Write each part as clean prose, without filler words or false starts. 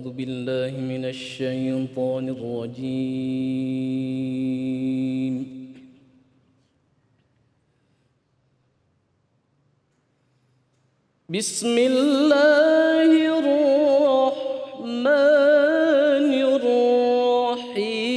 أعوذ بالله من الشيطان الرجيم. بسم الله الرحمن الرحيم.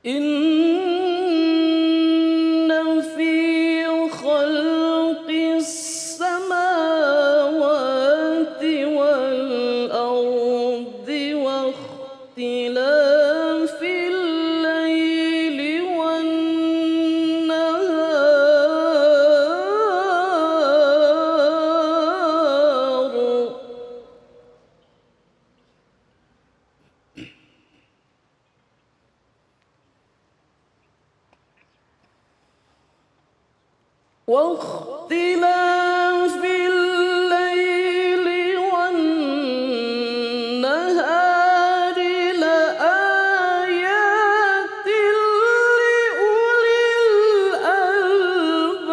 إن في خلق السماوات والأرض واختلاف الليل والنهار واختلاف الليل والنهار لآيات لأولي الألباب.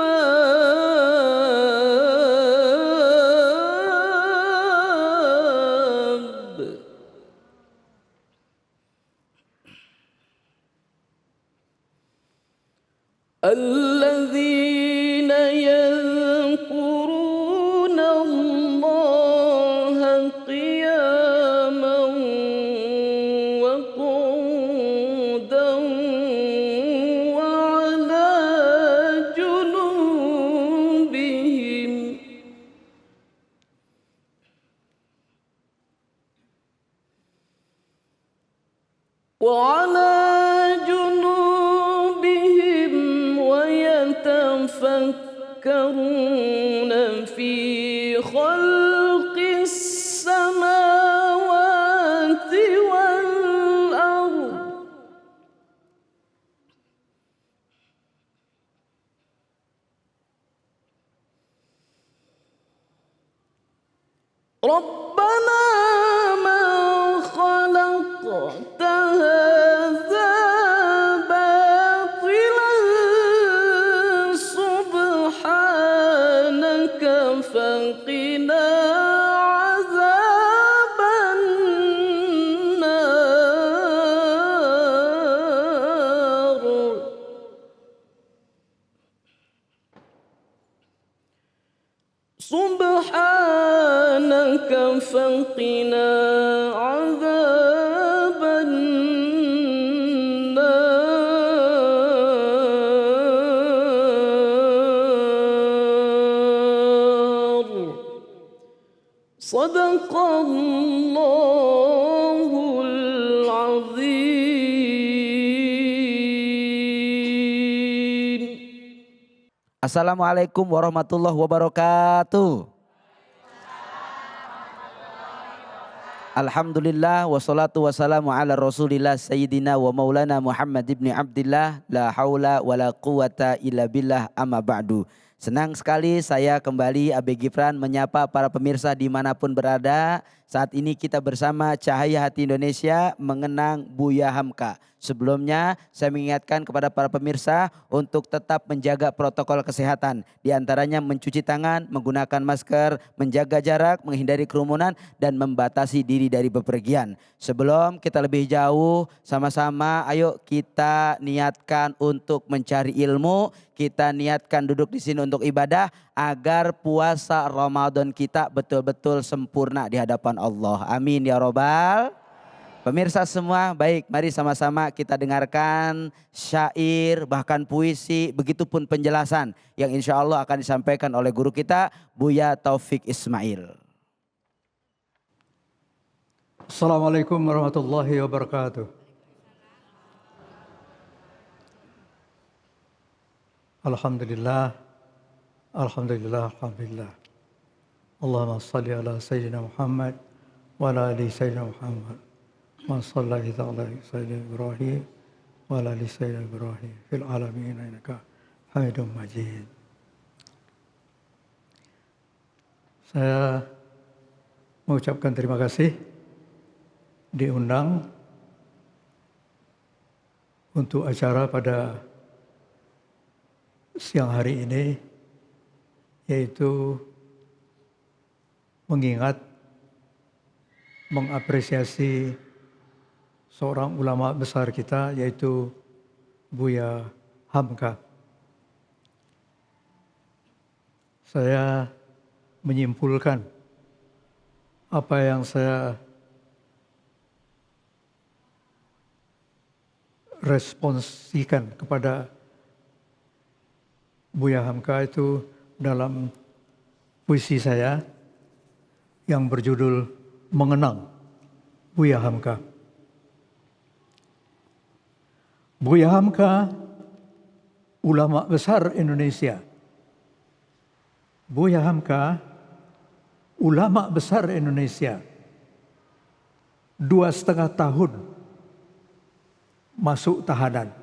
الذين يذكرون الله قياما وقعودا وعلى جنوبهم ويتفكرون في خلق السماوات والأرض ربنا ما خلقت هذا باطلا سبحانك فقنا عذاب النار. سبحانك فقنا عذاب النار. صدق الله العظيم. Assalamualaikum warahmatullahi wabarakatuh. Alhamdulillah wassalatu wassalamu ala rasulillah sayyidina wa maulana Muhammad ibn Abdillah la haula wa la quwata illa billah amma ba'du. Senang sekali saya kembali Abe Gifran menyapa para pemirsa dimanapun berada. Saat ini kita bersama Cahaya Hati Indonesia mengenang Buya Hamka. Sebelumnya saya mengingatkan kepada para pemirsa untuk tetap menjaga protokol kesehatan. Di antaranya mencuci tangan, menggunakan masker, menjaga jarak, menghindari kerumunan dan membatasi diri dari bepergian. Sebelum kita lebih jauh sama-sama ayo kita niatkan untuk mencari ilmu. Kita niatkan duduk di sini untuk ibadah agar puasa Ramadan kita betul-betul sempurna di hadapan Allah. Amin ya robbal. Pemirsa semua, baik mari sama-sama kita dengarkan syair bahkan puisi begitupun penjelasan yang insya Allah akan disampaikan oleh guru kita Buya Taufik Ismail. Assalamualaikum warahmatullahi wabarakatuh. Alhamdulillah, alhamdulillah, alhamdulillah. Allahumma salli ala Sayyidina Muhammad wa ala ali Sayyidina Muhammad. Ma sallaita ala Sayyidina Ibrahim wa ala ali Sayyidina Ibrahim fil alamin innaka Hamidum Majid. Saya mengucapkan terima kasih diundang untuk acara pada siang hari ini, yaitu mengingat, mengapresiasi seorang ulama besar kita, yaitu Buya Hamka. Saya menyimpulkan apa yang saya responsikan kepada Buya Hamka itu dalam puisi saya yang berjudul Mengenang Buya Hamka. Buya Hamka, ulama besar Indonesia. Buya Hamka, ulama besar Indonesia. 2,5 tahun masuk tahanan.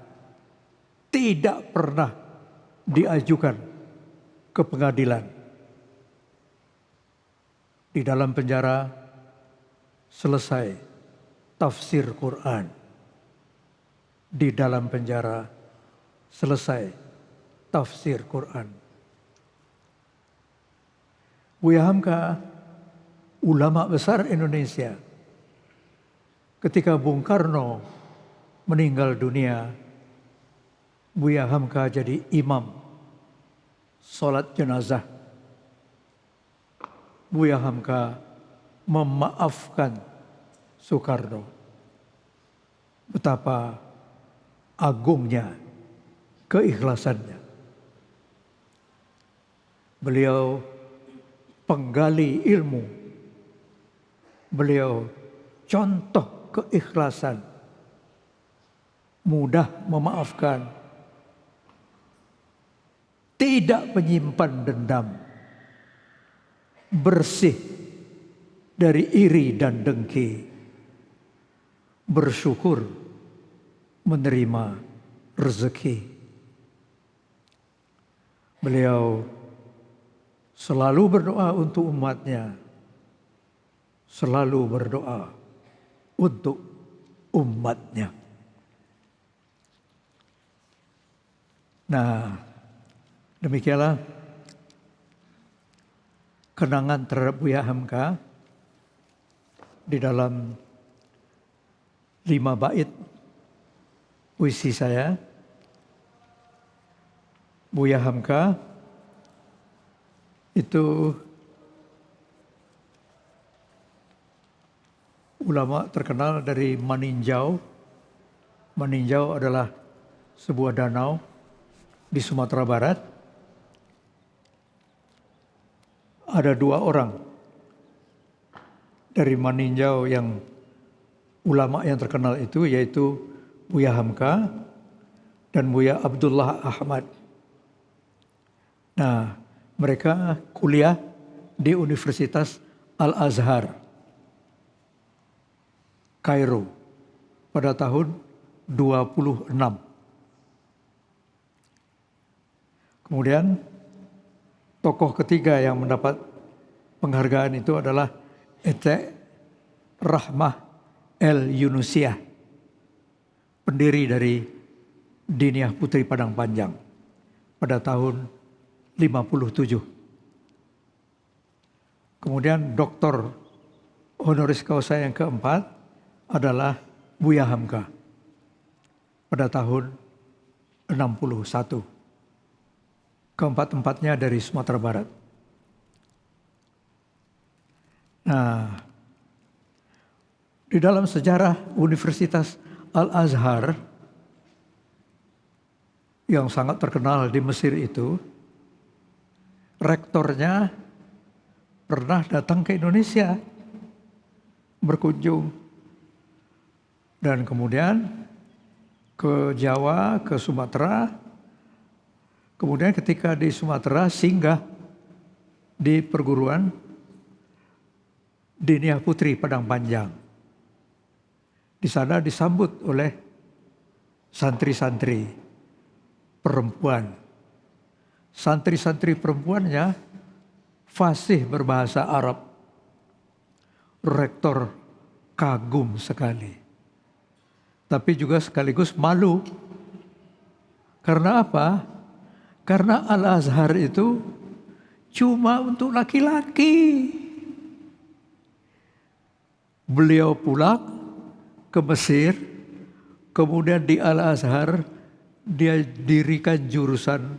Tidak pernah diajukan ke pengadilan. Di dalam penjara selesai tafsir Quran. Di dalam penjara selesai tafsir Quran. Buya Hamka, ulama besar Indonesia. Ketika Bung Karno meninggal dunia, Buya Hamka jadi imam sholat jenazah. Buya Hamka memaafkan Soekarno. Betapa agungnya keikhlasannya. Beliau penggali ilmu. Beliau contoh keikhlasan. Mudah memaafkan. Tidak menyimpan dendam. Bersih dari iri dan dengki. Bersyukur menerima rezeki. Beliau selalu berdoa untuk umatnya. Selalu berdoa untuk umatnya. Nah, demikianlah kenangan terhadap Buya Hamka di dalam 5 bait puisi saya. Buya Hamka itu ulama terkenal dari Maninjau. Maninjau adalah sebuah danau di Sumatera Barat. Ada 2 orang dari Maninjau yang ulama yang terkenal itu, yaitu Buya Hamka dan Buya Abdullah Ahmad. Nah, mereka kuliah di Universitas Al-Azhar, Kairo, pada tahun 26. Kemudian tokoh ketiga yang mendapat penghargaan itu adalah Ete Rahmah El Yunusiah, pendiri dari Diniyah Putri Padang Panjang pada tahun 57. Kemudian doktor honoris causa yang keempat adalah Buya Hamka pada tahun 61. Keempat-empatnya dari Sumatera Barat. Nah, di dalam sejarah Universitas Al-Azhar yang sangat terkenal di Mesir itu, rektornya pernah datang ke Indonesia, berkunjung, dan kemudian ke Jawa, ke Sumatera. Kemudian ketika di Sumatera singgah di perguruan Diniyah Putri Padang Panjang. Di sana disambut oleh santri-santri perempuan. Santri-santri perempuannya fasih berbahasa Arab. rektor kagum sekali. Tapi juga sekaligus malu. Karena apa? Karena Al-Azhar itu cuma untuk laki-laki. Beliau pulang ke Mesir, kemudian di Al-Azhar dia dirikan jurusan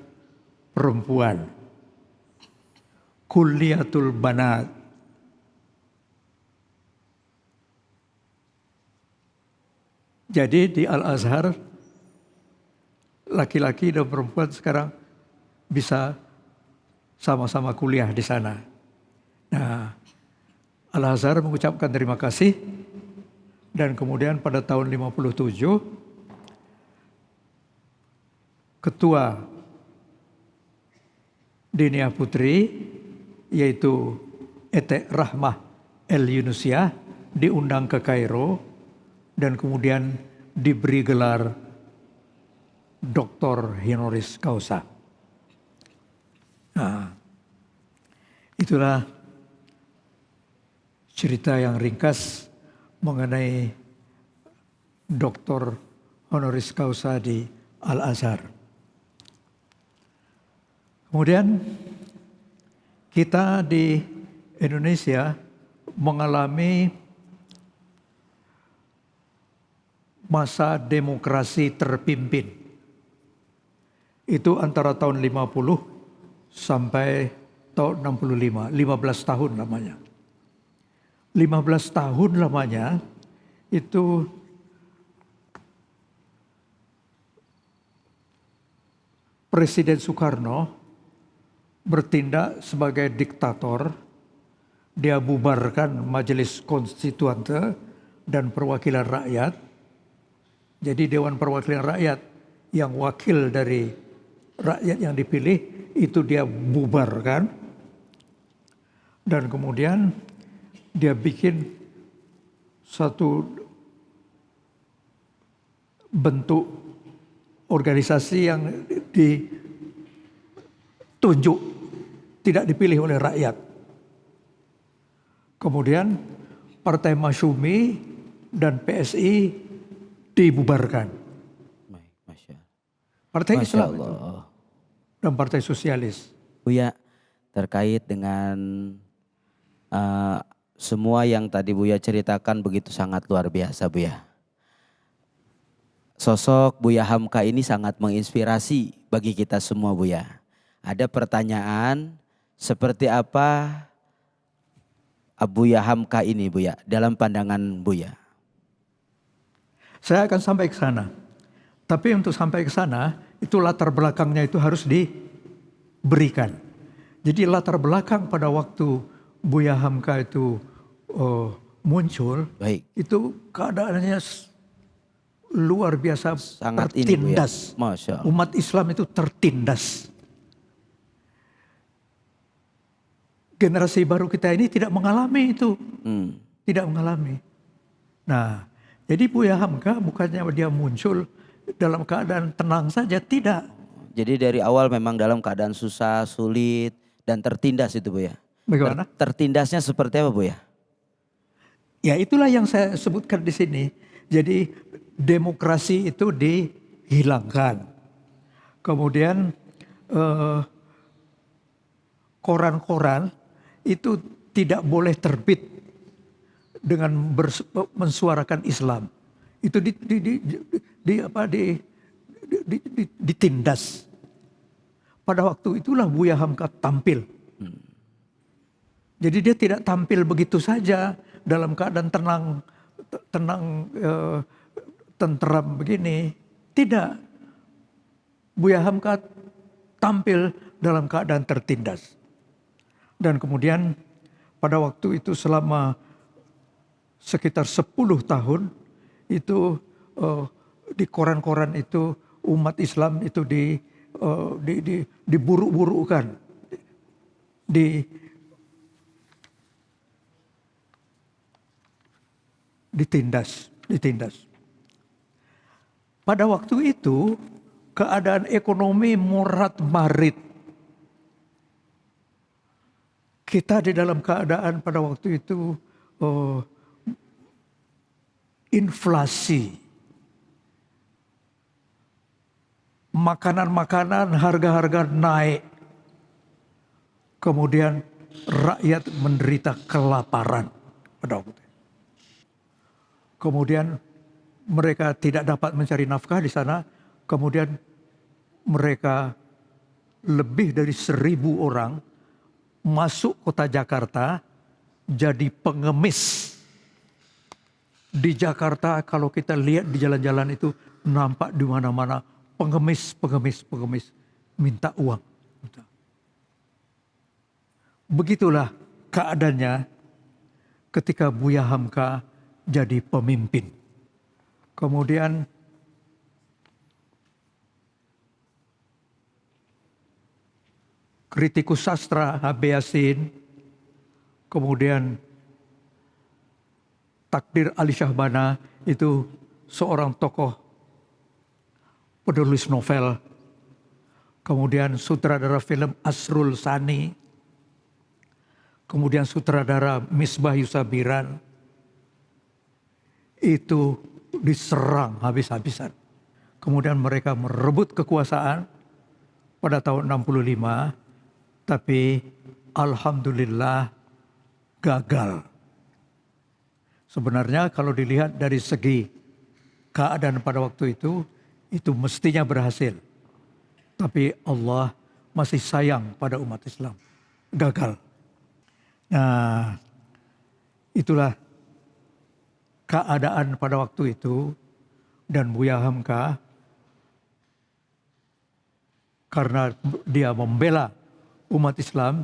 perempuan. Kulliyatul Banat. Jadi di Al-Azhar laki-laki dan perempuan sekarang bisa sama-sama kuliah di sana. Nah, Al-Azhar mengucapkan terima kasih dan kemudian pada tahun 57 Ketua Dinia Putri yaitu Etek Rahmah El Yunusiah diundang ke Kairo dan kemudian diberi gelar Dr. Honoris Causa. Nah, itulah cerita yang ringkas mengenai Dr. Honoris Causa di Al-Azhar. Kemudian kita di Indonesia mengalami masa demokrasi terpimpin. Itu antara tahun 50 sampai tahun 65, 15 tahun lamanya. 15 tahun lamanya itu Presiden Soekarno bertindak sebagai diktator. Dia bubarkan Majelis Konstituante dan Perwakilan Rakyat. Jadi Dewan Perwakilan Rakyat yang wakil dari rakyat yang dipilih itu dia bubarkan. Dan kemudian dia bikin satu bentuk organisasi yang ditunjuk, tidak dipilih oleh rakyat. Kemudian Partai Masyumi dan PSI dibubarkan. Partai Islam itu. Dan Partai Sosialis. Buya, terkait dengan semua yang tadi Buya ceritakan begitu sangat luar biasa Buya. Sosok Buya Hamka ini sangat menginspirasi bagi kita semua Buya. Ada pertanyaan seperti apa Buya Hamka ini Buya dalam pandangan Buya? Saya akan sampai ke sana. Tapi untuk sampai ke sana itu latar belakangnya itu harus diberikan. Jadi latar belakang pada waktu Buya Hamka itu muncul, baik, itu keadaannya luar biasa, sangat tertindas. Ini, Masya Allah. Umat Islam itu tertindas. Generasi baru kita ini tidak mengalami itu. Tidak mengalami. Nah, jadi Buya Hamka bukannya dia muncul dalam keadaan tenang saja, tidak. Jadi dari awal memang dalam keadaan susah, sulit, dan tertindas itu Buya. Bagaimana? Tertindasnya seperti apa Buya? Ya itulah yang saya sebutkan di sini. Jadi demokrasi itu dihilangkan. Kemudian koran-koran itu tidak boleh terbit dengan mensuarakan Islam. Itu ditindas. Pada waktu itulah Buya Hamka tampil. Jadi dia tidak tampil begitu saja dalam keadaan tenang, tenteram begini. Tidak. Buya Hamka tampil dalam keadaan tertindas. Dan kemudian pada waktu itu selama sekitar 10 tahun itu di koran-koran itu umat Islam itu diburuk-burukkan. Ditindas. Pada waktu itu keadaan ekonomi morat marit. Kita di dalam keadaan pada waktu itu eh, inflasi, makanan-makanan harga-harga naik, kemudian rakyat menderita kelaparan pada waktu itu. Kemudian mereka tidak dapat mencari nafkah di sana, kemudian mereka lebih dari 1.000 orang masuk kota Jakarta jadi pengemis. Di Jakarta kalau kita lihat di jalan-jalan itu nampak di mana-mana pengemis minta uang. Begitulah keadaannya ketika Buya Hamka jadi pemimpin. Kemudian kritikus sastra H.B. Yasin, kemudian Takdir Ali Syahbana itu seorang tokoh penulis novel, kemudian sutradara film Asrul Sani, kemudian sutradara Misbah Yusabiran, itu diserang habis-habisan. Kemudian mereka merebut kekuasaan pada tahun 65, tapi alhamdulillah gagal. Sebenarnya kalau dilihat dari segi keadaan pada waktu itu mestinya berhasil. Tapi Allah masih sayang pada umat Islam. Gagal. Nah, itulah keadaan pada waktu itu. Dan Buya Hamka, karena dia membela umat Islam,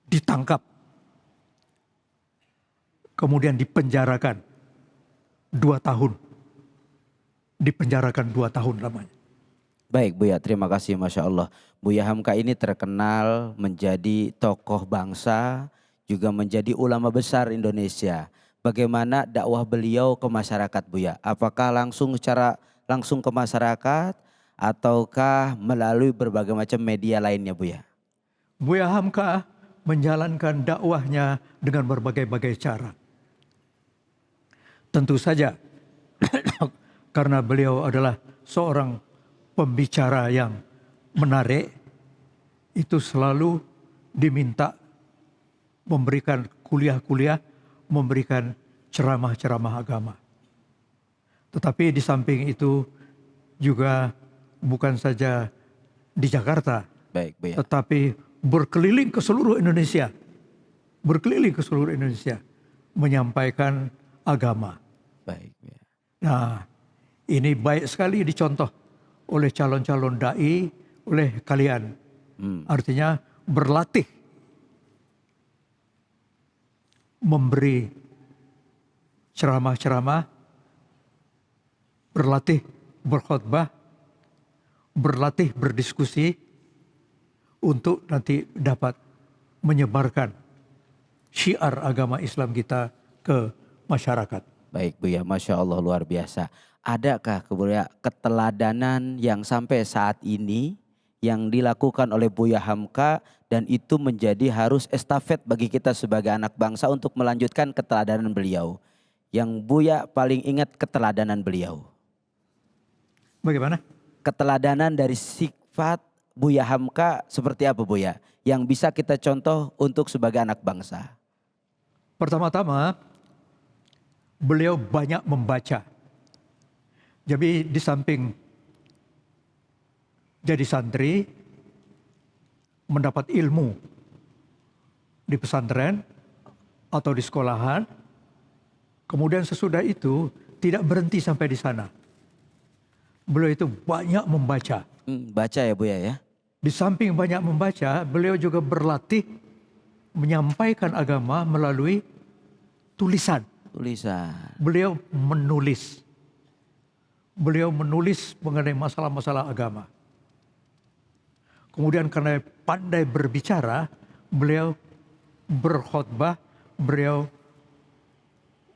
ditangkap. Kemudian dipenjarakan 2 tahun. Dipenjarakan 2 tahun lamanya. Baik Buya, terima kasih Masya Allah. Buya Hamka ini terkenal menjadi tokoh bangsa, juga menjadi ulama besar Indonesia. Bagaimana dakwah beliau ke masyarakat Buya? Apakah langsung ke masyarakat ataukah melalui berbagai macam media lainnya Buya? Buya Hamka menjalankan dakwahnya dengan berbagai-bagai cara. Tentu saja karena beliau adalah seorang pembicara yang menarik, itu selalu diminta memberikan kuliah-kuliah, memberikan ceramah-ceramah agama. Tetapi di samping itu juga bukan saja di Jakarta, Baik, Buya. tetapi berkeliling ke seluruh Indonesia. Berkeliling ke seluruh Indonesia menyampaikan agama. Baik, Buya. Nah, ini baik sekali dicontoh oleh calon-calon dai, oleh kalian. Artinya berlatih memberi ceramah-ceramah, berlatih berkhutbah, berlatih berdiskusi untuk nanti dapat menyebarkan syiar agama Islam kita ke masyarakat. Baik Buya, Masya Allah luar biasa. Adakah kemudian keteladanan yang sampai saat ini yang dilakukan oleh Buya Hamka dan itu menjadi harus estafet bagi kita sebagai anak bangsa untuk melanjutkan keteladanan beliau? Yang Buya paling ingat keteladanan beliau. Bagaimana? Keteladanan dari sifat Buya Hamka seperti apa Buya? Yang bisa kita contoh untuk sebagai anak bangsa. Pertama-tama, beliau banyak membaca. Jadi di samping jadi santri, mendapat ilmu di pesantren atau di sekolahan, kemudian sesudah itu tidak berhenti sampai di sana. Beliau itu banyak membaca. Baca ya Buya ya? Di samping banyak membaca, beliau juga berlatih menyampaikan agama melalui tulisan. Tulisan. Beliau menulis. Beliau menulis mengenai masalah-masalah agama. Kemudian karena pandai berbicara, beliau berkhutbah, beliau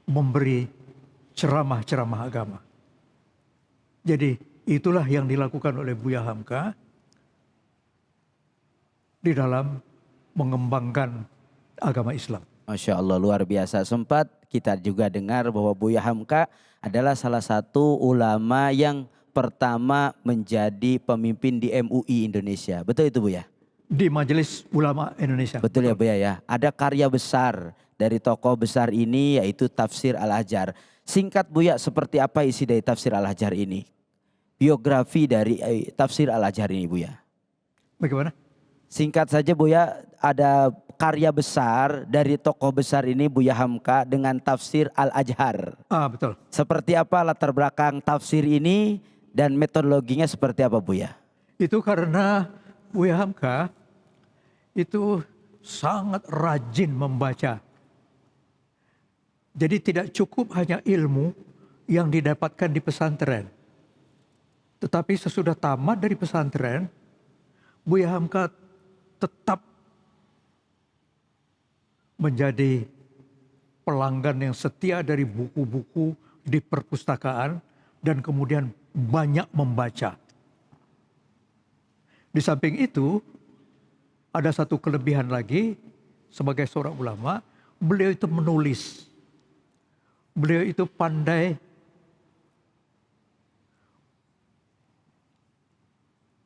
memberi ceramah-ceramah agama. Jadi itulah yang dilakukan oleh Buya Hamka di dalam mengembangkan agama Islam. Masya Allah luar biasa. Sempat kita juga dengar bahwa Buya Hamka adalah salah satu ulama yang pertama menjadi pemimpin di MUI Indonesia. Betul itu Buya? Di Majelis Ulama Indonesia. Betul ya Buya ya. Ada karya besar dari tokoh besar ini yaitu Tafsir Al-Ahjar. Singkat Buya, seperti apa isi dari Tafsir Al-Ahjar ini? Biografi dari Tafsir Al-Ahjar ini Buya. Bagaimana? Singkat saja Buya, ada karya besar dari tokoh besar ini Buya Hamka dengan Tafsir Al-Ahjar. Betul. Seperti apa latar belakang tafsir ini dan metodologinya seperti apa Buya? Itu karena Buya Hamka itu sangat rajin membaca. Jadi tidak cukup hanya ilmu yang didapatkan di pesantren. Tetapi sesudah tamat dari pesantren, Buya Hamka tetap menjadi pelanggan yang setia dari buku-buku di perpustakaan dan kemudian banyak membaca. Di samping itu, ada satu kelebihan lagi sebagai seorang ulama, beliau itu menulis. Beliau itu pandai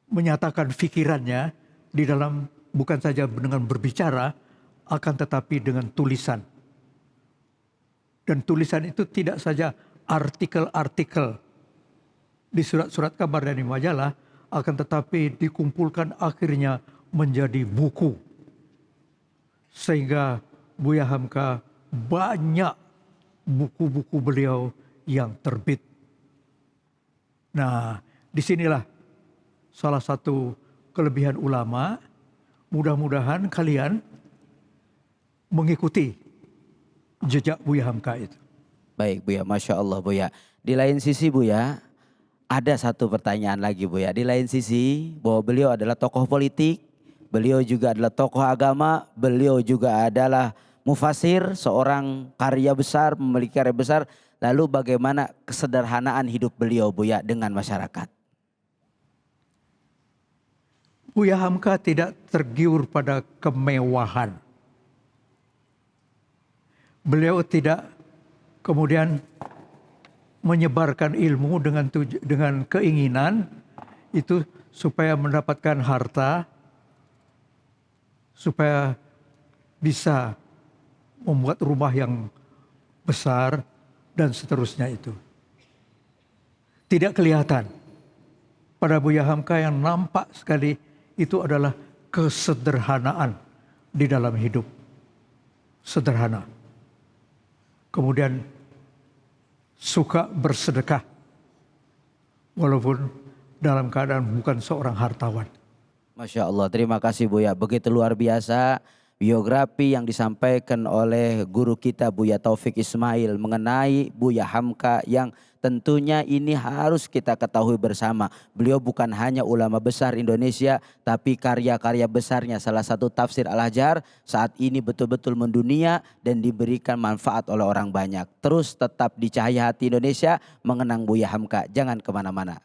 menyatakan pikirannya di dalam bukan saja dengan berbicara, akan tetapi dengan tulisan. Dan tulisan itu tidak saja artikel-artikel di surat-surat kabar dan di majalah, akan tetapi dikumpulkan akhirnya menjadi buku. Sehingga Buya Hamka banyak buku-buku beliau yang terbit. Nah, disinilah salah satu kelebihan ulama. Mudah-mudahan kalian mengikuti jejak Buya Hamka itu. Baik Buya, Masya Allah Buya. Di lain sisi Buya, ada satu pertanyaan lagi Buya. Di lain sisi bahwa beliau adalah tokoh politik, beliau juga adalah tokoh agama, beliau juga adalah mufasir, seorang karya besar, memiliki karya besar. Lalu bagaimana kesederhanaan hidup beliau Buya dengan masyarakat? Buya Hamka tidak tergiur pada kemewahan. Beliau tidak kemudian menyebarkan ilmu dengan keinginan itu supaya mendapatkan harta, supaya bisa membuat rumah yang besar dan seterusnya itu. Tidak kelihatan. Pada Buya Hamka yang nampak sekali itu adalah kesederhanaan di dalam hidup. Sederhana. Kemudian suka bersedekah. Walaupun dalam keadaan bukan seorang hartawan. Masya Allah, terima kasih Buya. Begitu luar biasa biografi yang disampaikan oleh guru kita Buya Taufik Ismail mengenai Buya Hamka yang tentunya ini harus kita ketahui bersama. Beliau bukan hanya ulama besar Indonesia, tapi karya-karya besarnya salah satu Tafsir Al-Ahjar saat ini betul-betul mendunia dan diberikan manfaat oleh orang banyak. Terus tetap di Cahaya Hati Indonesia mengenang Buya Hamka. Jangan kemana-mana.